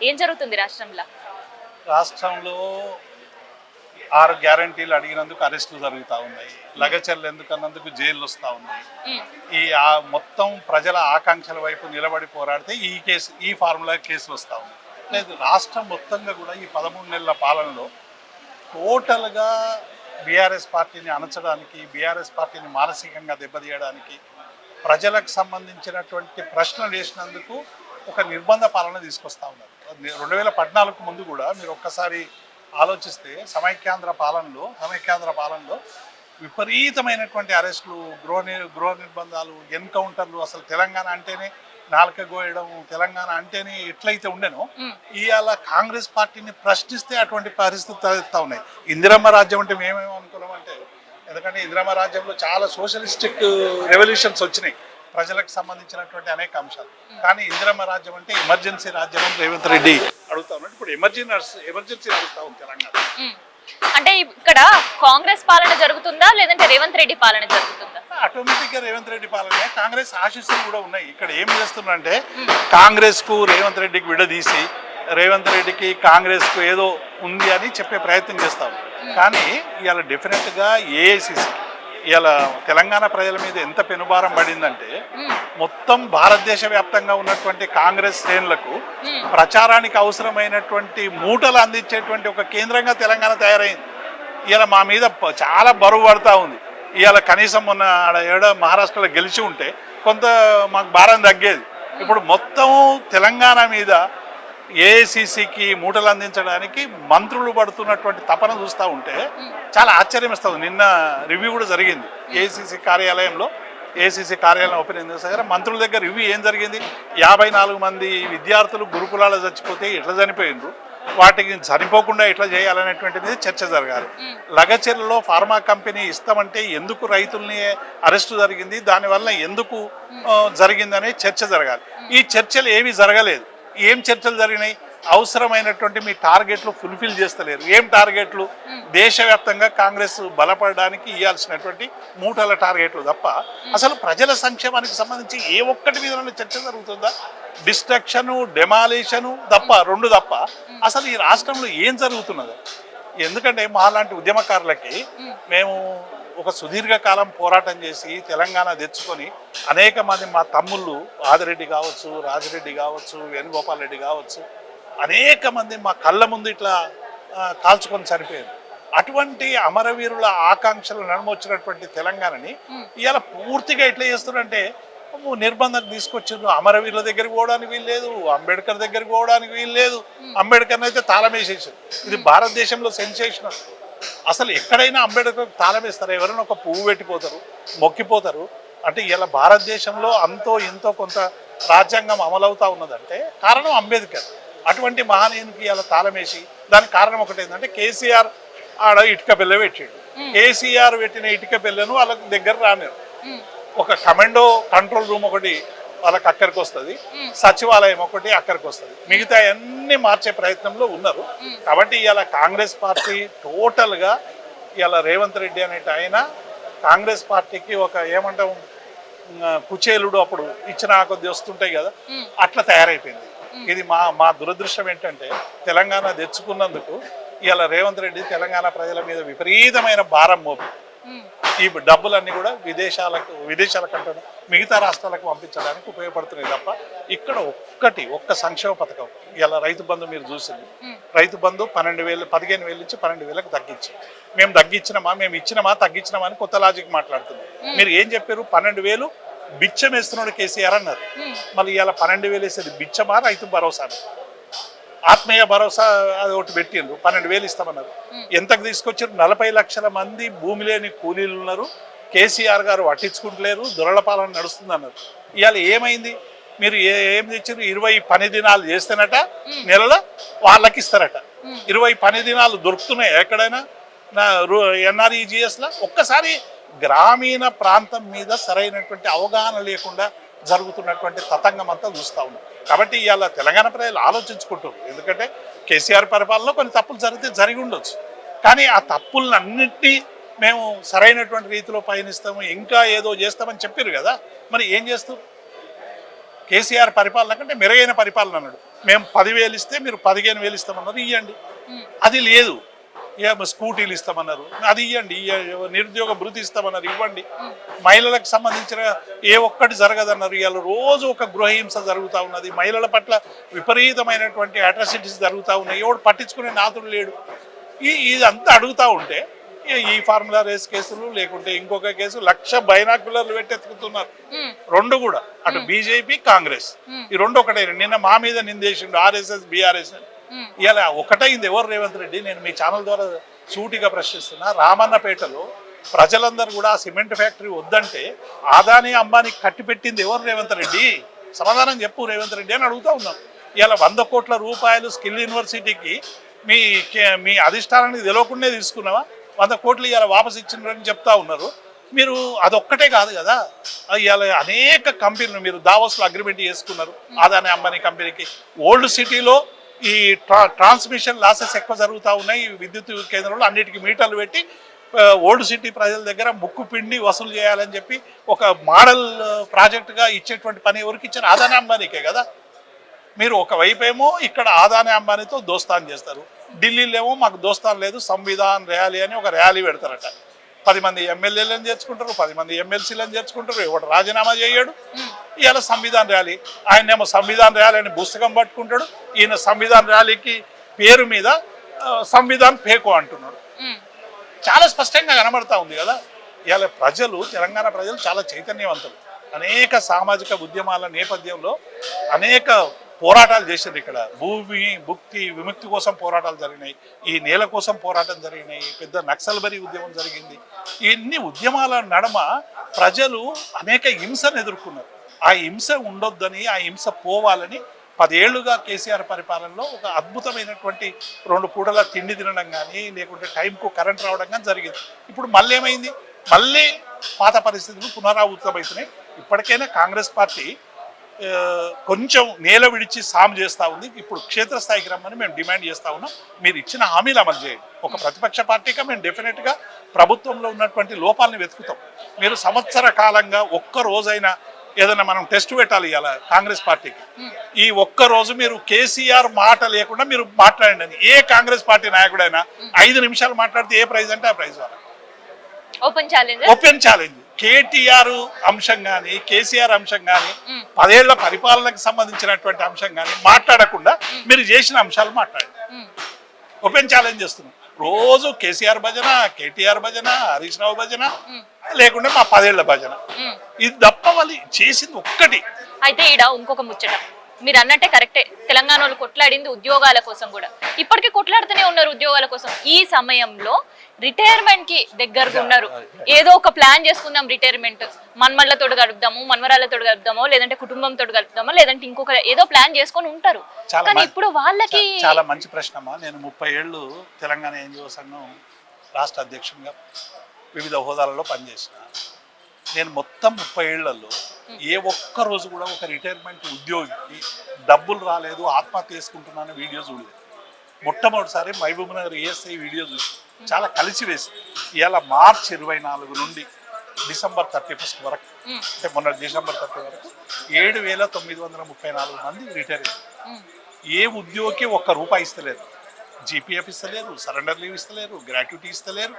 ఏం జరుగుతుంది రాష్ట్రంలో? రాష్ట్రంలో 6 గ్యారంటీలు అడిగినందుకు అరెస్టులు జరుగుతూ ఉన్నాయి. లగచర్లు ఎందుకన్నందుకు జైళ్ళు వస్తూ ఉన్నాయి. మొత్తం ప్రజల ఆకాంక్షల వైపు నిలబడి పోరాడితే ఈ ఫార్ములా కేసులు వస్తూ ఉన్నాయి. లేదు, రాష్ట్రం మొత్తంగా కూడా ఈ 13 నెలల పాలనలో టోటల్గా బీఆర్ఎస్ పార్టీని అణచడానికి, బీఆర్ఎస్ పార్టీని మానసికంగా దెబ్బతీయడానికి, ప్రజలకు సంబంధించినటువంటి ప్రశ్నలు వేసినందుకు ఒక నిర్బంధ పాలన తీసుకొస్తా ఉన్నారు. 2014 ముందు కూడా మీరు ఒక్కసారి ఆలోచిస్తే సమైక్యాంధ్ర పాలనలో విపరీతమైనటువంటి అరెస్టులు, గృహ నిర్బంధాలు, ఎన్కౌంటర్లు, అసలు తెలంగాణ అంటేనే నాలుక గోయడం, తెలంగాణ అంటేనే ఎట్లయితే ఉండేనో ఇవాళ కాంగ్రెస్ పార్టీని ప్రశ్నిస్తే అటువంటి పరిస్థితి తలెత్తా ఉన్నాయి. ఇందిరమ్మ రాజ్యం అంటే మేమేమో అనుకున్నామంటే, ఎందుకంటే ఇందిరమ్మ రాజ్యంలో చాలా సోషలిస్టిక్ రెవల్యూషన్స్ వచ్చినాయి ప్రజలకు సంబంధించినటువంటి అనేక అంశాలు. కానీ ఇందిరమ్మ రాజ్యం అంటే ఎమర్జెన్సీ రాజ్యం అని రేవంత్ రెడ్డి అడుగుతా ఉన్నాడు. ఇప్పుడు ఎమర్జెన్సీ నడుస్తా ఉంది తెలంగాణ. అంటే ఇక్కడ కాంగ్రెస్ పాలన జరుగుతుందా లేదంటే రేవంత్ రెడ్డి పాలన జరుగుతుందా? ఆటోమేటిక్ గా రేవంత్ రెడ్డి పాలనే. కాంగ్రెస్ ఆశీస్సులు కూడా ఉన్నాయి. ఇక్కడ ఏం చేస్తున్నారంటే కాంగ్రెస్ కు రేవంత్ రెడ్డికి విడదీసి రేవంత్ రెడ్డికి కాంగ్రెస్ కు ఏదో ఉంది అని చెప్పే ప్రయత్నం చేస్తాం. కానీ ఇవాళ డెఫినెట్ గా ఏఐసిసి ఇవాళ తెలంగాణ ప్రజల మీద ఎంత పెనుభారం పడిందంటే మొత్తం భారతదేశ వ్యాప్తంగా ఉన్నటువంటి కాంగ్రెస్ శ్రేణులకు ప్రచారానికి అవసరమైనటువంటి మూటలు అందించేటువంటి ఒక కేంద్రంగా తెలంగాణ తయారైంది. ఇవాళ మా మీద చాలా బరువు పడుతూ ఉంది. ఇవాళ కనీసం మొన్న మహారాష్ట్రలో గెలిచి ఉంటే కొంత మాకు భారం తగ్గేది. ఇప్పుడు మొత్తం తెలంగాణ మీద ఏఐసిసికి మూటలు అందించడానికి మంత్రులు పడుతున్నటువంటి తపన చూస్తూ ఉంటే చాలా ఆశ్చర్యం ఇస్తుంది. నిన్న రివ్యూ కూడా జరిగింది ఏఐసిసి కార్యాలయంలో. ఏఐసిసి కార్యాలయం ఓపెన్ చేసిన మంత్రుల దగ్గర రివ్యూ ఏం జరిగింది? 54 మంది విద్యార్థులు గురుకులాలు చచ్చిపోతే ఎట్లా చనిపోయినరు, వాటికి చనిపోకుండా ఎట్లా చేయాలనేటువంటిది చర్చ జరగాలి. లగచెర్లలో ఫార్మా కంపెనీ ఇస్తామంటే ఎందుకు రైతుల్ని అరెస్టు జరిగింది, దానివల్ల ఎందుకు జరిగిందనే చర్చ జరగాలి. ఈ చర్చలు ఏవి జరగలేదు. ఏం చర్చలు జరిగినాయి? అవసరమైనటువంటి మీ టార్గెట్లు ఫుల్ఫిల్ చేస్తలేరు. ఏం టార్గెట్లు? దేశవ్యాప్తంగా కాంగ్రెస్ బలపడడానికి ఇవ్వాల్సినటువంటి మూటల టార్గెట్లు తప్ప అసలు ప్రజల సంక్షేమానికి సంబంధించి ఏ ఒక్కటి మీద చర్చ జరుగుతుందా? డిస్ట్రక్షను, డెమాలిషను తప్ప, రెండు తప్ప అసలు ఈ రాష్ట్రంలో ఏం జరుగుతున్నది? ఎందుకంటే మాలాంటి ఉద్యమకారులకి మేము ఒక సుదీర్ఘకాలం పోరాటం చేసి తెలంగాణ తెచ్చుకొని అనేక మంది మా తమ్ముళ్ళు ఆదిరెడ్డి కావచ్చు, రాజిరెడ్డి కావచ్చు, వేణుగోపాల్ రెడ్డి కావచ్చు, అనేక మంది మా కళ్ళ ముందు ఇట్లా కాల్చుకొని చనిపోయారు. అటువంటి అమరవీరుల ఆకాంక్షలు నడుమొచ్చినటువంటి తెలంగాణని ఇవాళ పూర్తిగా ఎట్లా చేస్తున్నారంటే నిర్బంధం తీసుకొచ్చారు. అమరవీరుల దగ్గరికి పోవడానికి వీలు లేదు, అంబేద్కర్ దగ్గరికి పోవడానికి వీలు లేదు. అంబేద్కర్ని అయితే తాళం వేసేసారు. ఇది భారతదేశంలో సెన్సేషన్. అసలు ఎక్కడైనా అంబేద్కర్ తాళం వేస్తారు, ఎవరైనా ఒక పువ్వు పెట్టిపోతారు, మొక్కిపోతారు. అంటే ఇలా భారతదేశంలో అంతో ఇంతో కొంత రాజ్యాంగం అమలవుతా ఉన్నదంటే కారణం అంబేద్కర్. అటువంటి మహనీయునికి ఇలా తాళం వేసి దానికి కారణం ఒకటి ఏంటంటే కేసీఆర్ ఆడ ఇటుక పిల్ల పెట్టాడు. కేసీఆర్ పెట్టిన ఇటుక పిల్లను వాళ్ళ దగ్గర రానిరు. ఒక కమాండో కంట్రోల్ రూమ్ ఒకటి వాళ్ళకి అక్కడికి వస్తుంది, సచివాలయం ఒకటి అక్కడికి వస్తుంది, మిగతా అన్ని మార్చే ప్రయత్నంలో ఉన్నారు. కాబట్టి ఇవాళ కాంగ్రెస్ పార్టీ టోటల్గా ఇవాళ రేవంత్ రెడ్డి అనేటి ఆయన కాంగ్రెస్ పార్టీకి ఒక ఏమంటాం కుచేలుడు అప్పుడు ఇచ్చిన కొద్ది వస్తుంటాయి కదా, అట్లా తయారైపోయింది. ఇది మా దురదృష్టం ఏంటంటే తెలంగాణ తెచ్చుకున్నందుకు ఇవాళ రేవంత్ రెడ్డి తెలంగాణ ప్రజల మీద విపరీతమైన భారం మోపి ఈ డబ్బులన్నీ కూడా విదేశాల కంటే మిగతా రాష్ట్రాలకు పంపించడానికి ఉపయోగపడుతున్నాయి తప్ప ఇక్కడ ఒక్క సంక్షేమ పథకం. ఇలా రైతు బంధు మీరు చూసింది, రైతు బంధు 15,000 నుంచి 12,000కు తగ్గించి మేము ఇచ్చినామా తగ్గించినామా అని కొత్త లాజిక్ మాట్లాడుతున్నాం. మీరు ఏం చెప్పారు? 12,000 బిచ్చం వేస్తున్నాడు కేసీఆర్ అన్నారు. మళ్ళీ ఇలా 12,000 వేసేది బిచ్చమా రైతు భరోసా? ఆత్మీయ భరోసా అది ఒకటి పెట్టిండ్రు, 12,000 ఇస్తామన్నారు. ఎంతకు తీసుకొచ్చారు? 40 లక్షల మంది భూమి లేని కూలీలు ఉన్నారు. కేసీఆర్ గారు పట్టించుకుంటలేరు, దొరల పాలన నడుస్తుంది అన్నారు. ఇవాళ ఏమైంది? మీరు ఏం తెచ్చారు? 20 పని దినాలు చేస్తేనట నెలలో వాళ్ళకి ఇస్తారట. 20 పని దినాలు దొరుకుతున్నాయి ఎక్కడైనా ఎన్ఆర్ఈజిఎస్లో? ఒక్కసారి గ్రామీణ ప్రాంతం మీద సరైనటువంటి అవగాహన లేకుండా జరుగుతున్నటువంటి తతంగం అంతా చూస్తూ ఉన్నాం. కాబట్టి ఇవాళ తెలంగాణ ప్రజలు ఆలోచించుకుంటారు. ఎందుకంటే కేసీఆర్ పరిపాలనలో కొన్ని తప్పులు జరిగి ఉండొచ్చు, కానీ ఆ తప్పులన్నింటినీ మేము సరైనటువంటి రీతిలో పయనిస్తాము, ఇంకా ఏదో చేస్తామని చెప్పారు కదా. మరి ఏం చేస్తారు? కేసీఆర్ పరిపాలన కంటే మెరుగైన పరిపాలన అన్నాడు. మేము 10,000 ఇస్తే మీరు 15,000 ఇస్తామన్నారు, ఇవ్వండి. అది లేదు. స్కూటీలు ఇస్తామన్నారు, అది ఇవ్వండి. నిరుద్యోగ భృతి ఇస్తామన్నారు, ఇవ్వండి. మహిళలకు సంబంధించిన ఏ ఒక్కటి జరగదన్నారు. ఇవాళ రోజు ఒక గృహహింస జరుగుతూ ఉన్నది. మహిళల పట్ల విపరీతమైనటువంటి అట్రాసిటీస్ జరుగుతూ ఉన్నాయి. ఎవడు పట్టించుకునే నాతుడు లేడు. ఇదంతా అడుగుతూ ఉంటే ఈ ఫార్ములా రేస్ కేసులు, లేకుంటే ఇంకొక కేసు, 1,00,000 బైనాక్యులర్లు పెట్టెత్తుకుతున్నారు. రెండు కూడా అటు బీజేపీ కాంగ్రెస్ ఈ రెండు ఒకటే. నిన్న మా మీద నిందేసిండు ఆర్ఎస్ఎస్ బీఆర్ఎస్. ఇలా ఒకటైంది ఎవరు? రేవంత్ రెడ్డి. నేను మీ ఛానల్ ద్వారా సూటిగా ప్రశ్నిస్తున్నా. రామన్నపేటలో ప్రజలందరూ కూడా సిమెంట్ ఫ్యాక్టరీ వద్దంటే ఆదాని అంబానీ కట్టిపెట్టింది ఎవరు? రేవంత్ రెడ్డి. సమాధానం చెప్పు రేవంత్ రెడ్డి అని అడుగుతా ఉన్నాం. ఇలా 100 కోట్ల రూపాయలు స్కిల్ యూనివర్సిటీకి మీ అధిష్టానానికి తెలియకుండా తీసుకున్నావా? 100 కోట్లు ఇవాళ వాపసు ఇచ్చినారని చెప్తా ఉన్నారు. మీరు అదొక్కటే కాదు కదా, ఇవాళ అనేక కంపెనీలు మీరు దావోస్లో అగ్రిమెంట్ చేసుకున్నారు ఆదాని అంబానీ కంపెనీకి. ఓల్డ్ సిటీలో ఈ ట్రాన్స్మిషన్ లాసెస్ ఎక్కువ జరుగుతూ ఉన్నాయి. విద్యుత్ కేంద్రంలో అన్నిటికీ మీటర్లు పెట్టి ఓల్డ్ సిటీ ప్రజల దగ్గర ముక్కు పిండి వసూలు చేయాలని చెప్పి ఒక మోడల్ ప్రాజెక్టుగా ఇచ్చేటువంటి పని ఎవరికి ఇచ్చారు? ఆదాని అంబానీకే కదా. మీరు ఒకవైపు ఏమో ఇక్కడ ఆదాని అంబానీతో దోస్తాన్ చేస్తారు, ఢిల్లీలో ఏమో మాకు దోస్తాన్ లేదు, సంవిధాన్ ర్యాలీ అని ఒక ర్యాలీ పెడతారట. 10 మంది ఎమ్మెల్యేలను చేర్చుకుంటారు, 10 మంది ఎమ్మెల్సీలను చేర్చుకుంటారు. ఎవడు రాజీనామా చేయడు. ఇవాళ సంవిధాన్ ర్యాలీ, ఆయనేమో సంవిధాన్ ర్యాలీ అని పుస్తకం పట్టుకుంటాడు. ఈయన సంవిధాన్ ర్యాలీకి పేరు మీద సంవిధాన్ పేకో అంటున్నాడు. చాలా స్పష్టంగా కనబడతా ఉంది కదా. ఇవాళ ప్రజలు, తెలంగాణ ప్రజలు చాలా చైతన్యవంతులు. అనేక సామాజిక ఉద్యమాల నేపథ్యంలో అనేక పోరాటాలు చేశారు. ఇక్కడ భూమి భుక్తి విముక్తి కోసం పోరాటాలు జరిగినాయి, ఈ నేల కోసం పోరాటం జరిగినాయి, పెద్ద నక్సల్బరీ ఉద్యమం జరిగింది. ఇన్ని ఉద్యమాల నడమ ప్రజలు అనేక హింసను ఎదుర్కొన్నారు. ఆ హింస ఉండొద్దని, ఆ హింస పోవాలని 10 ఏళ్లుగా కేసీఆర్ పరిపాలనలో ఒక అద్భుతమైనటువంటి 2 పూటల తిండి తినడం కానీ, లేకుంటే టైంకు కరెంట్ రావడం కానీ జరిగింది. ఇప్పుడు మళ్ళీ ఏమైంది? మళ్ళీ పాత పరిస్థితులు పునరావృతమవుతున్నాయి. ఇప్పటికైనా కాంగ్రెస్ పార్టీ కొంచెం నేల విడిచి సాము చేస్తూ ఉంది. ఇప్పుడు క్షేత్రస్థాయికి రమ్మని మేము డిమాండ్ చేస్తూ ఉన్నాం. మీరు ఇచ్చిన హామీలు అమలు చేయండి. ఒక ప్రతిపక్ష పార్టీగా మేము డెఫినెట్గా ప్రభుత్వంలో ఉన్నటువంటి లోపాలని వెతుకుతాం. మీరు సంవత్సర కాలంగా ఒక్క రోజైనా ఏదైనా మనం టెస్ట్ పెట్టాలి ఇవాళ కాంగ్రెస్ పార్టీకి. ఈ ఒక్క రోజు మీరు కేసీఆర్ మాట లేకుండా మీరు మాట్లాడండి అని ఏ కాంగ్రెస్ పార్టీ నాయకుడైనా 5 నిమిషాలు మాట్లాడితే ఏ ప్రైజ్ అంటే ఆ ప్రైజ్ వాళ్ళ ఓపెన్ ఛాలెంజ్. కేటీఆర్ అంశం కానీ, కేసీఆర్ అంశం కానీ, 10 ఏళ్ల పరిపాలనకు సంబంధించినటువంటి అంశం కానీ మాట్లాడకుండా మీరు చేసిన అంశాలు మాట్లాడండి. ఓపెన్ ఛాలెంజ్ చేస్తున్నాం. రోజు కేసీఆర్ భజన, కేటీఆర్ భజన, హరీష్ రావు భజన, లేకుండా మా 10 ఏళ్ల భజన. ఇది తప్ప వాళ్ళు చేసింది ఒక్కటి. అయితే ఈడ ఇంకొక ముచ్చట మీరు అన్నట్టే కరెక్టే. తెలంగాణ వాళ్ళు కొట్లాడింది ఉద్యోగాల కోసం కూడా, ఇప్పటికీ కొట్లాడుతూనే ఉన్నారు ఉద్యోగాల కోసం. ఈ సమయంలో రిటైర్మెంట్ కి దగ్గరగా ఉన్నారు. ఏదో ఒక ప్లాన్ చేసుకుందాం, రిటైర్మెంట్ మన్మళ్ళతో గడుపుదాము, మన్మరాలతో గడుపుదామో, లేదంటే కుటుంబంతో గడుపుదామో, లేదంటే ఇంకొక ఏదో ప్లాన్ చేసుకొని ఉంటారు. కానీ ఇప్పుడు వాళ్ళకి చాలా మంచి ప్రశ్నమా. నేను 30 ఏళ్ళు తెలంగాణ ఎన్జిఓ సంఘం రాష్ట్ర అధ్యక్షునిగా వివిధ హోదాలలో పనిచేసిన. నేను మొత్తం 30 ఏళ్లలో ఏ ఒక్క రోజు కూడా ఒక రిటైర్మెంట్ ఉద్యోగికి డబ్బులు రాలేదు, ఆత్మహత్య చేసుకుంటున్నాను వీడియో చూడలేదు. మొట్టమొదటిసారి మహబూబ్ నగర్ ESI వీడియో చూసి చాలా కలిసివేసి ఇవాళ మార్చి 24 నుండి డిసెంబర్ 31 వరకు, అంటే మొన్న డిసెంబర్ 30 వరకు 7,934 మంది రిటైర్ అయ్యారు. ఏ ఉద్యోగికి ₹1 ఇస్తలేరు. GPF ఇస్తలేరు, సరెండర్ లీవ్ ఇస్తలేరు, గ్రాట్యుటీ ఇస్తలేరు,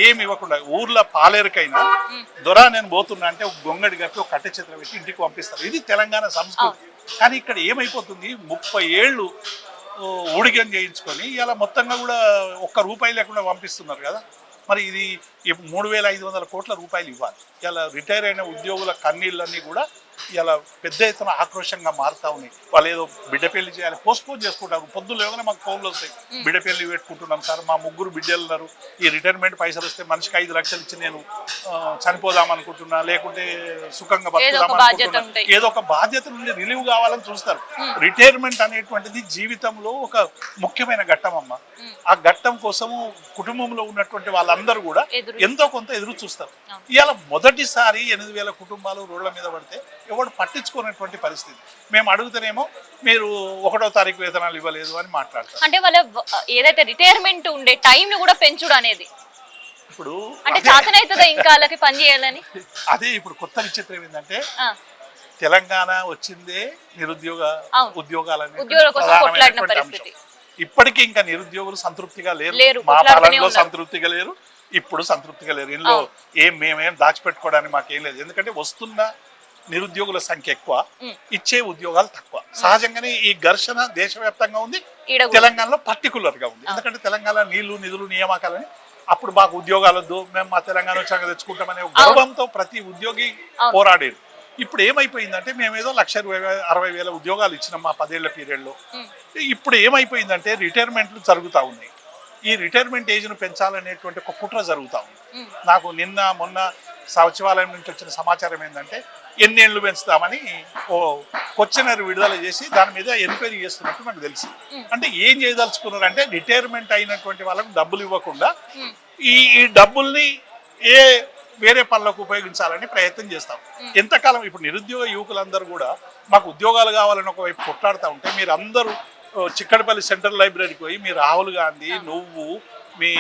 ఏమి ఇవ్వకుండా ఊర్లో పాలేరుకైనా దొరా నేను పోతున్నా అంటే ఒక గొంగడి కప్పి ఒక కట్టె చిత్రం పెట్టి ఇంటికి పంపిస్తారు. ఇది తెలంగాణ సంస్కృతి. కానీ ఇక్కడ ఏమైపోతుంది, 30 ఏళ్ళు ఊడిగం చేయించుకొని ఇలా మొత్తంగా కూడా ₹1 లేకుండా పంపిస్తున్నారు కదా. మరి ఇది 3,500 కోట్ల రూపాయలు ఇవ్వాలి. ఇలా రిటైర్ అయిన ఉద్యోగుల కన్నీళ్ళన్నీ కూడా ఇలా పెద్ద ఎత్తున ఆక్రోషంగా మారుతా ఉన్నాయి. వాళ్ళు ఏదో బిడ్డ పెళ్లి చేయాలి, పోస్ట్పోన్ చేసుకుంటారు. పొద్దున్న లేవగానే మాకు ఫోన్లు వస్తాయి, బిడ్డ పెళ్లి పెట్టుకుంటున్నాం సార్, మా 3 బిడ్డలు ఉన్నారు, ఈ రిటైర్మెంట్ పైసలు వస్తే మనిషికి 5 లక్షలు ఇచ్చి నేను చనిపోదాం అనుకుంటున్నా, లేకుంటే సుఖంగా బతుకుదాం అనుకుంటున్నా. ఏదో ఒక బాధ్యత నుండి రిలీవ్ కావాలని చూస్తారు. రిటైర్మెంట్ అనేటువంటిది జీవితంలో ఒక ముఖ్యమైన ఘట్టం అమ్మ. ఆ ఘట్టం కోసము కుటుంబంలో ఉన్నటువంటి వాళ్ళందరూ కూడా ఎంతో కొంత ఎదురు చూస్తారు. ఇవాళ మొదటిసారి 8,000 కుటుంబాలు రోడ్ల మీద పడితే ఎవడు పట్టించుకునేటువంటి పరిస్థితి. మేము అడుగుతానేమో మీరు 1వ తారీఖు వేతనాలు ఇవ్వలేదు అని మాట్లాడతారు. అంటే వాళ్ళ ఏదైతే రిటైర్మెంట్ ఉండే టైం ను కూడా పెంచుడు అనేది ఇప్పుడు అంటే చాతనైతుందా ఇంకా వాళ్ళకి పని చేయాలని. అదే ఇప్పుడు కొత్త విచిత్రం ఏంటంటే తెలంగాణ వచ్చిందే నిరుద్యోగ అవును. ఉద్యోగాలని ఉద్యోగుల కోసం కొట్లాడిన పరిస్థితి. ఇప్పటికీ ఇంకా నిరుద్యోగులు సంతృప్తిగా లేరు, లేరు. మా కొట్లాడుతూనే పాలనలో ఉన్నారు. సంతృప్తిగా లేరు, ఇప్పుడు సంతృప్తిగా లేరు. ఇందులో మేమేం దాచిపెట్టుకోవడానికి మాకేం లేదు. ఎందుకంటే వస్తున్న నిరుద్యోగుల సంఖ్య ఎక్కువ, ఇచ్చే ఉద్యోగాలు తక్కువ. సహజంగానే ఈ ఘర్షణ దేశవ్యాప్తంగా ఉంది, ఈడ కూడా. తెలంగాణలో పర్టికులర్ గా ఉంది. ఎందుకంటే తెలంగాణ నీళ్లు నిధులు నియామకాలని అప్పుడు మాకు ఉద్యోగాలు వద్దు, మేము మా తెలంగాణ వచ్చాక తెచ్చుకుంటామనే గౌరవంతో ప్రతి ఉద్యోగి పోరాడేది. ఇప్పుడు ఏమైపోయిందంటే మేమేదో 1,60,000 ఉద్యోగాలు ఇచ్చినాం మా 10 ఏళ్ల పీరియడ్లో. ఇప్పుడు ఏమైపోయిందంటే రిటైర్మెంట్లు జరుగుతూ ఉన్నాయి. ఈ రిటైర్మెంట్ ఏజ్ను పెంచాలనేటువంటి ఒక కుట్ర జరుగుతూ ఉంది. నాకు మొన్న సచివాలయం నుంచి వచ్చిన సమాచారం ఏంటంటే ఎన్నేళ్లు పెంచుతామని ఓ క్వశ్చనర్ విడుదల చేసి దాని మీద ఎంక్వైరీ చేస్తున్నట్టు నాకు తెలిసి. అంటే ఏం చేయదలుచుకున్నారు అంటే రిటైర్మెంట్ అయినటువంటి వాళ్ళకు డబ్బులు ఇవ్వకుండా ఈ డబ్బుల్ని వేరే పనులకు ఉపయోగించాలని ప్రయత్నం చేస్తాం. ఎంతకాలం ఇప్పుడు నిరుద్యోగ యువకులందరూ కూడా మాకు ఉద్యోగాలు కావాలని ఒకవైపు కొట్లాడుతూ ఉంటే మీరు అందరూ చిక్కడపల్లి సెంట్రల్ లైబ్రరీకి పోయి మీ రాహుల్ గాంధీ, నువ్వు, మీ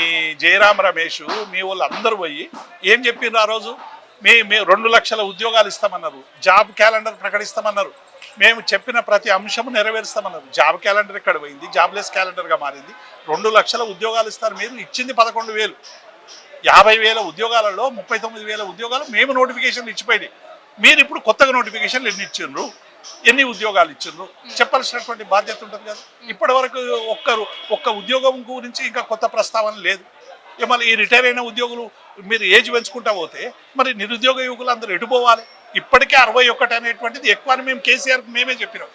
జయరాం రమేష్, మీ వాళ్ళు అందరూ పోయి ఏం చెప్పిండ్రు ఆ రోజు? మేము 2 లక్షల ఉద్యోగాలు ఇస్తామన్నారు, జాబ్ క్యాలెండర్ ప్రకటిస్తామన్నారు, మేము చెప్పిన ప్రతి అంశము నెరవేరుస్తామన్నారు. జాబ్ క్యాలెండర్ ఎక్కడ పోయింది? జాబ్లెస్ క్యాలెండర్గా మారింది. 2 లక్షల ఉద్యోగాలు ఇస్తారు, మీరు ఇచ్చింది 11,000. 50,000 ఉద్యోగాలలో 39,000 ఉద్యోగాలు మేము నోటిఫికేషన్లు ఇచ్చిపోయినాయి. మీరు ఇప్పుడు కొత్తగా నోటిఫికేషన్లు ఎన్ని ఇచ్చిండ్రు, ఎన్ని ఉద్యోగాలు ఇచ్చిండ్రు చెప్పాల్సినటువంటి బాధ్యత ఉంటుంది కదా. ఇప్పటి వరకు ఒక్క ఉద్యోగం గురించి ఇంకా కొత్త ప్రస్తావన లేదు. మళ్ళీ ఈ రిటైర్ అయిన ఉద్యోగులు మీరు ఏజ్ పెంచుకుంటా పోతే మరి నిరుద్యోగ యువకులు అందరూ ఎటుపోవాలి? ఇప్పటికే 61 అనేటువంటిది ఎక్కువ అని మేము కేసీఆర్కి మేమే చెప్పినాం.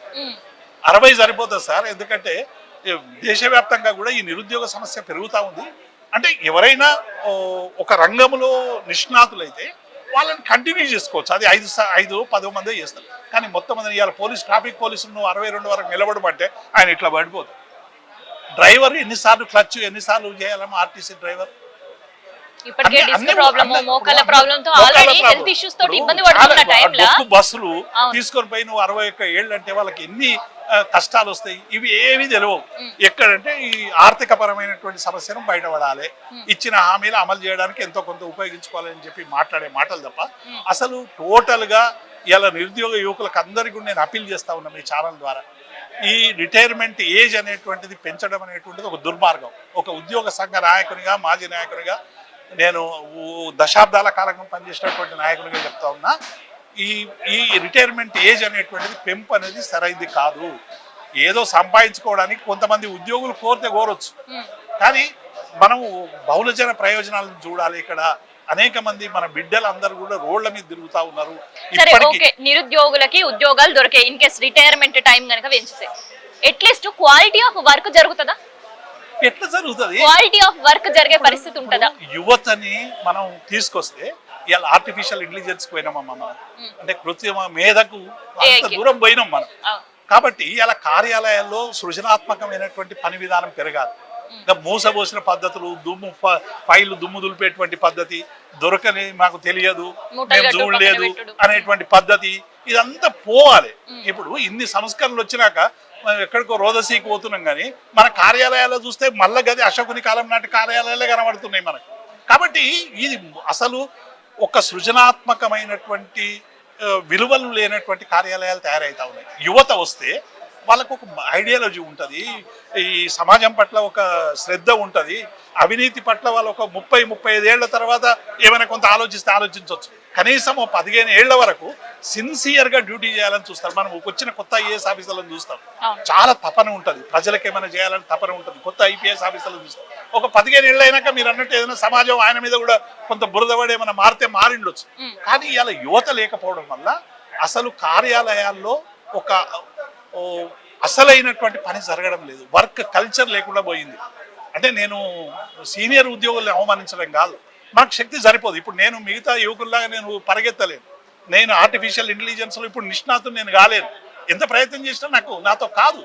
60 సరిపోతుంది సార్, ఎందుకంటే దేశవ్యాప్తంగా కూడా ఈ నిరుద్యోగ సమస్య పెరుగుతూ ఉంది. అంటే ఎవరైనా ఒక రంగంలో నిష్ణాతులైతే వాళ్ళని కంటిన్యూ చేసుకోవచ్చు. అది 5-10 మందే చేస్తారు. కానీ మొత్తం మంది ఇవాళ ట్రాఫిక్ పోలీసులు నువ్వు 62 వరకు నిలబడమంటే ఆయన ఇట్లా పడిపోతాడు. డ్రైవర్ ఎన్నిసార్లు క్లచ్ ఎన్నిసార్లు చేయాలమ్మా ఆర్టీసీ డ్రైవర్? ఇప్పటికే డిస్క్ ప్రాబ్లమ్, మోకాళ్ళ ప్రాబ్లంతో ఆల్రెడీ హెల్త్ ఇష్యూస్ తోటి ఇబ్బంది పడుతున్న టైంలో బస్సులు తీసుకొని పోయి నువ్వు 61 ఏళ్ళు అంటే వాళ్ళకి ఎన్ని కష్టాలు వస్తాయి. ఇవి ఏవి తెలియవు. ఎక్కడంటే ఈ ఆర్థిక పరమైనటువంటి సమస్యను బయటపడాలి, ఇచ్చిన హామీలు అమలు చేయడానికి ఎంతో కొంత ఉపయోగించుకోవాలని చెప్పి మాట్లాడే మాటలు తప్ప అసలు టోటల్ గా ఇలా నిరుద్యోగ యువకులకు అందరికీ నేను అప్పీల్ చేస్తా ఉన్నా మీ ఛానల్ ద్వారా. ఈ రిటైర్మెంట్ ఏజ్ అనేటువంటిది పెంచడం అనేటువంటిది ఒక దుర్మార్గం. ఒక ఉద్యోగ సంఘ నాయకునిగా, మాజీ నాయకునిగా, నేను దశాబ్దాల కాలంగా పనిచేసినటువంటి నాయకునిగా చెప్తా ఉన్నా, ఈ రిటైర్మెంట్ ఏజ్ అనేటువంటిది పెంపు అనేది సరైనది కాదు. ఏదో సంపాదించుకోవడానికి కొంతమంది ఉద్యోగులు కోరొచ్చు, కానీ మనం బహుళజన ప్రయోజనాలను చూడాలి. ఇక్కడ అనేక మంది మన బిడ్డలు అందరూ కూడా రోడ్ల మీద తిరుగుతా ఉన్నారు. నిరుద్యోగులకి ఉద్యోగాలు దొరికే ఇన్ కేస్ రిటైర్మెంట్ టైం కనుక పెంచితే అట్లీస్ట్ క్వాలిటీ ఆఫ్ వర్క్ జరుగుతుందా? ఎట్లా జరుగుతుంది? క్వాలిటీ ఆఫ్ వర్క్ జరిగే పరిస్థితి ఉంటుందా? యువతని మనం తీసుకొస్తే ఇవాళ ఆర్టిఫిషియల్ ఇంటెలిజెన్స్ పోయినామా మనం, అంటే కృత్రిమ మేధకు అంత దూరం పోయినాం మనం. కాబట్టి ఇలా కార్యాలయాల్లో సృజనాత్మకమైనటువంటి పని విధానం పెరగాలి. మూసబోసిన పద్ధతులు, ఫైళ్లు దుమ్ము దులిపేటువంటి పద్ధతి, దొరకని మాకు తెలియదు, మేము చూడలేదు అనేటువంటి పద్ధతి, ఇదంతా పోవాలి. ఇప్పుడు ఇన్ని సంస్కరణలు వచ్చినాక మనం ఎక్కడికో రోదసీకి పోతున్నాం, కానీ మన కార్యాలయాల్లో చూస్తే మళ్ళా గది అశోకుని కాలం నాటి కార్యాలయాలే కనబడుతున్నాయి మనకు. కాబట్టి ఇది అసలు ఒక సృజనాత్మకమైనటువంటి విలువలు లేనటువంటి కార్యాలయాలు తయారవుతా ఉన్నాయి. యువత వస్తే వాళ్ళకు ఒక ఐడియాలజీ ఉంటుంది, ఈ సమాజం పట్ల ఒక శ్రద్ధ ఉంటుంది, అవినీతి పట్ల వాళ్ళు ఒక 30-35 ఏళ్ల తర్వాత ఏమైనా కొంత ఆలోచించవచ్చు. కనీసం 15 ఏళ్ల వరకు సిన్సియర్గా డ్యూటీ చేయాలని చూస్తారు. మనం వచ్చిన కొత్త ఐఏఎస్ ఆఫీసర్లను చూస్తాం, చాలా తపన ఉంటుంది, ప్రజలకు ఏమైనా చేయాలని తపన ఉంటుంది. కొత్త ఐపీఎస్ ఆఫీసర్లను చూస్తాం. ఒక 15 ఏళ్ళు అయినాక మీరు అన్నట్టు ఏదైనా సమాజం ఆయన మీద కూడా కొంత బురదపడి ఏమైనా మారితే మారిండొచ్చు. కానీ ఇలా యువత లేకపోవడం వల్ల అసలు కార్యాలయాల్లో ఒక అసలైనటువంటి పని జరగడం లేదు. వర్క్ కల్చర్ లేకుండా పోయింది. అంటే నేను సీనియర్ ఉద్యోగుల్ని అవమానించడం కాదు, నాకు శక్తి సరిపోదు. ఇప్పుడు నేను మిగతా యువకుల్లాగా నేను పరిగెత్తలేను. నేను ఆర్టిఫిషియల్ ఇంటెలిజెన్స్లో ఇప్పుడు నిష్ణాతులు నేను కాలేను. ఎంత ప్రయత్నం చేసినా నాతో కాదు.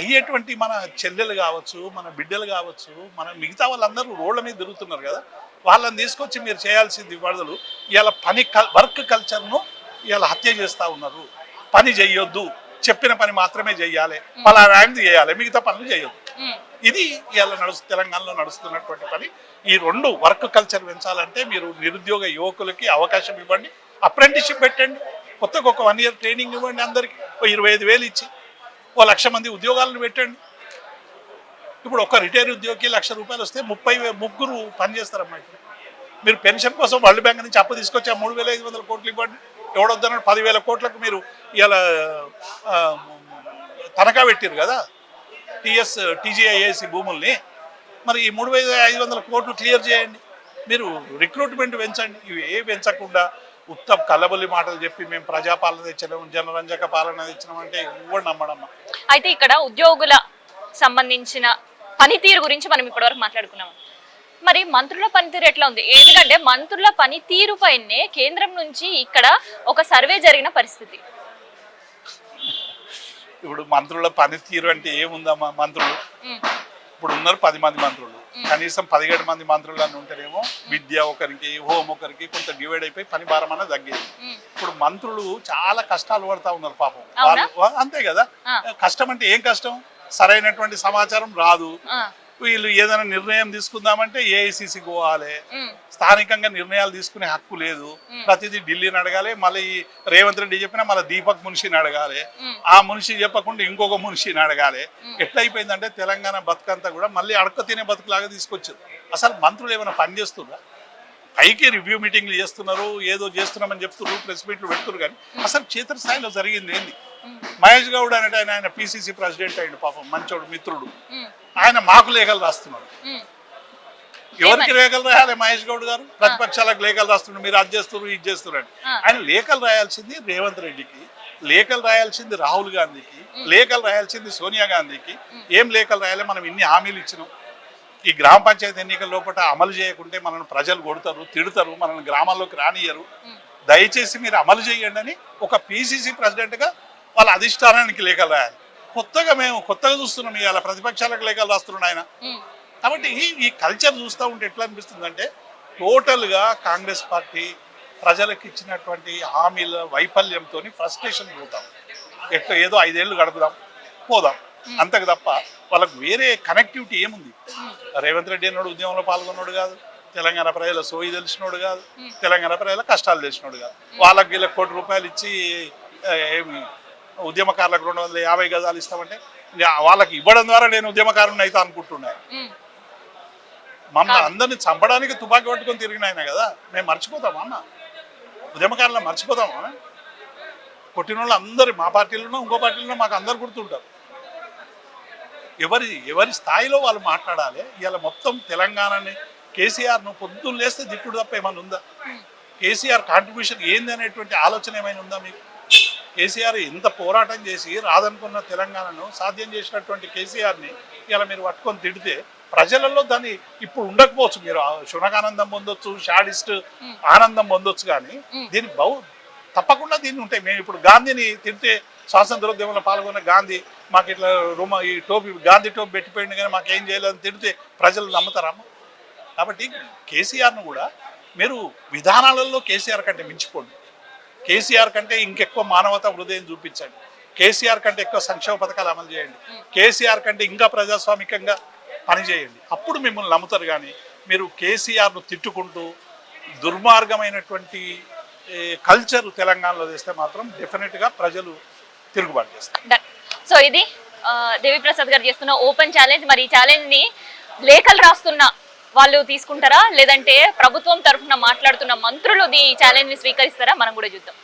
అయ్యేటువంటి మన చెల్లెలు కావచ్చు, మన బిడ్డలు కావచ్చు, మన మిగతా వాళ్ళందరూ రోడ్ల మీద తిరుగుతున్నారు కదా, వాళ్ళని తీసుకొచ్చి మీరు చేయాల్సింది బదులు ఇలా వర్క్ కల్చర్ను ఇలా హత్య చేస్తూ ఉన్నారు. పని చెయ్యొద్దు, చెప్పిన పని మాత్రమే చెయ్యాలి, పలానాది చేయాలి, మిగతా పనులు చేయొద్దు. ఇది ఇలా తెలంగాణలో నడుస్తున్నటువంటి పని. ఈ 2 వర్క్ కల్చర్ పెంచాలంటే మీరు నిరుద్యోగ యువకులకి అవకాశం ఇవ్వండి, అప్రెంటిస్షిప్ పెట్టండి. కొత్తగా ఒక 1 ఇయర్ ట్రైనింగ్ ఇవ్వండి అందరికి, 25,000 ఇచ్చి 1,00,000 మంది ఉద్యోగాలను పెట్టండి. ఇప్పుడు ఒక రిటైర్ ఉద్యోగికి ₹1,00,000 వస్తే 33 పని చేస్తారమ్మా. ఇప్పుడు మీరు పెన్షన్ కోసం వరల్డ్ బ్యాంక్ నుంచి అప్పు తీసుకొచ్చి 3,500 కోట్లు ఇవ్వండి. ఎవడొద్దన్నాడు? 10,000 కోట్లకు మీరు ఇలా తనఖా పెట్టారు కదా టీజీఐఏసీ భూముల్ని. మరి ఈ 3,500 కోట్లు క్లియర్ చేయండి. మీరు రిక్రూట్మెంట్ పెంచండి. ఇవి ఏ పెంచకుండా ఉత్తమ కలబొల్లి మాటలు చెప్పి మేము ప్రజాపాలన తెచ్చినాం, జనరంజక పాలన తెచ్చినాం అంటే ఎవరు నమ్మడమ్మా. అయితే ఇక్కడ ఉద్యోగుల సంబంధించిన పనితీరు గురించి మనం ఇప్పటివరకు మాట్లాడుకున్నాం. మరి మంత్రుల పనితీరు ఎట్లా ఉంది? ఎందుకంటే మంత్రుల పనితీరు పైనే కేంద్రం నుంచి ఇక్కడ ఒక సర్వే జరిగిన పరిస్థితి. ఇప్పుడు మంత్రుల పనితీరు అంటే ఏముందమ్మా? మంత్రులు ఇప్పుడు ఉన్నారు 10 మంది మంత్రులు, కనీసం 17 మంది మంత్రులు అని ఉంటేనేమో విద్య ఒకరికి, హోం ఒకరికి కొంత డివైడ్ అయిపోయి పని భారం అనేది తగ్గేది. ఇప్పుడు మంత్రులు చాలా కష్టాలు పడతా ఉన్నారు పాపం వాళ్ళు. అంతే కదా, కష్టం అంటే ఏం కష్టం? సరైనటువంటి సమాచారం రాదు. వీళ్ళు ఏదైనా నిర్ణయం తీసుకుందామంటే ఏఐసిసి పోవాలి, స్థానికంగా నిర్ణయాలు తీసుకునే హక్కు లేదు. ప్రతిదీ ఢిల్లీని అడగాలి, మళ్ళీ రేవంత్ రెడ్డి చెప్పినా మళ్ళీ దీపక్ మున్షిని అడగాలి, ఆ మున్షి చెప్పకుండా ఇంకొక మున్షిని అడగాలి. ఎట్లయిపోయిందంటే తెలంగాణ బతుకంతా కూడా మళ్ళీ అడక తినే బతుకులాగా తీసుకొచ్చారు. అసలు మంత్రులు ఏమైనా పని చేస్తున్నా? పైకి రివ్యూ మీటింగ్లు చేస్తున్నారు, ఏదో చేస్తున్నామని చెప్తున్నారు, ప్రెస్ మీట్లు పెడుతున్నారు, కానీ అసలు క్షేత్రస్థాయిలో జరిగింది ఏంది? మహేష్ గౌడ్ అనేట ఆయన పిసిసి ప్రెసిడెంట్ అయ్యిండు పాపం, మంచోడు మిత్రుడు. ఆయన మాకు లేఖలు రాస్తున్నాడు. ఎవరికి లేఖలు రాయాలి మహేష్ గౌడ్ గారు? ప్రతిపక్షాలకు లేఖలు రాస్తున్నాడు, మీరు అది చేస్తున్నారు ఇది చేస్తున్నారు. ఆయన లేఖలు రాయాల్సింది రేవంత్ రెడ్డికి, లేఖలు రాయాల్సింది రాహుల్ గాంధీకి, లేఖలు రాయాల్సింది సోనియా గాంధీకి. ఏం లేఖలు రాయాలి? మనం ఇన్ని హామీలు ఇచ్చినాం, ఈ గ్రామ పంచాయతీ ఎన్నికల లోపల అమలు చేయకుంటే మనల్ని ప్రజలు కొడతారు, తిడతారు, మనల్ని గ్రామాల్లోకి రానియరు, దయచేసి మీరు అమలు చేయండి అని ఒక పిసిసి ప్రెసిడెంట్గా వాళ్ళ అధిష్టానానికి లేఖలు రాయాలి. మేము కొత్తగా చూస్తున్నాం ఇవాళ ప్రతిపక్షాలకు లేఖలు రాస్తున్నాడు ఆయన. కాబట్టి ఈ కల్చర్ చూస్తూ ఉంటే ఎట్లా అనిపిస్తుంది అంటే టోటల్గా కాంగ్రెస్ పార్టీ ప్రజలకు ఇచ్చినటువంటి హామీల వైఫల్యంతో ఫ్రస్ట్రేషన్ పోతాం. ఎట్లా ఏదో 5 ఏళ్ళు గడుపుదాం పోదాం అంతకు తప్ప వాళ్ళకు వేరే కనెక్టివిటీ ఏముంది? రేవంత్ రెడ్డి అన్నాడు ఉద్యమంలో పాల్గొన్నాడు కాదు, తెలంగాణ ప్రజల సోయి తెలిసినోడు కాదు, తెలంగాణ ప్రజల కష్టాలు తెలిసినోడు కాదు. వాళ్ళకి వీళ్ళకి ₹1 ఇచ్చి ఏమి ఉద్యమకారులకు 250 గజాలు ఇస్తామంటే వాళ్ళకి ఇవ్వడం ద్వారా నేను ఉద్యమకారుని అయితే అనుకుంటున్నాను. మమ్మల్ని అందరినీ చంపడానికి తుపాకీ పట్టుకొని తిరిగిన ఆయన కదా, మేము మర్చిపోతామా అన్న? ఉద్యమకారులు మర్చిపోతామా? కొట్టిన వాళ్ళు అందరు మా పార్టీలోనో ఇంకో పార్టీలోనో మాకు అందరు గుర్తుంటారు. ఎవరి స్థాయిలో వాళ్ళు మాట్లాడాలి. ఇవాళ మొత్తం తెలంగాణని కేసీఆర్ను పొద్దున్న లేస్తే దిట్టుడు తప్ప ఏమైనా ఉందా? కేసీఆర్ కాంట్రిబ్యూషన్ ఏంది అనేటువంటి ఆలోచన ఏమైనా ఉందా మీకు? కేసీఆర్ ఎంత పోరాటం చేసి రాదనుకున్న తెలంగాణను సాధ్యం చేసినటువంటి కేసీఆర్ని ఇలా మీరు పట్టుకొని తిడితే ప్రజలలో దాన్ని ఇప్పుడు ఉండకపోవచ్చు, మీరు శునకానందం పొందొచ్చు, షాడిస్ట్ ఆనందం పొందొచ్చు, కానీ దీని తప్పకుండా దీన్ని ఉంటాయి. మేము ఇప్పుడు గాంధీని తిడితే స్వాతంత్రోద్యమంలో పాల్గొన్న గాంధీ మాకు ఇట్లా ఈ టోపీ గాంధీ టోపీ పెట్టిపోయింది కానీ మాకేం చేయలేదని తిడితే ప్రజలు నమ్ముతారమ్మా? కాబట్టి కేసీఆర్ను కూడా మీరు విధానాలలో కేసీఆర్ కంటే మించిపోండి, కేసీఆర్ కంటే ఇంకెక్కువ మానవతా హృదయం చూపించండి, కేసీఆర్ కంటే ఎక్కువ సంక్షేమ పథకాలు అమలు చేయండి, కేసీఆర్ కంటే ఇంకా ప్రజాస్వామికంగా పనిచేయండి. అప్పుడు మిమ్మల్ని నమ్ముతారు. కానీ మీరు కేసీఆర్ను తిట్టుకుంటూ దుర్మార్గమైనటువంటి కల్చర్ తెలంగాణలో చేస్తే మాత్రం డెఫినెట్గా ప్రజలు తిరుగుబాటు చేస్తారు. సో ఇది దేవిప్రసాద్ గారు చేస్తున్న ఓపెన్ ఛాలెంజ్. మరి ఈ ఛాలెంజ్ని లేఖలు రాస్తున్న వాళ్ళు తీసుకుంటారా, లేదంటే ప్రభుత్వం తరఫున మాట్లాడుతున్న మంత్రులు ఈ ఛాలెంజ్ని స్వీకరిస్తారా? మనం కూడా చూద్దాం.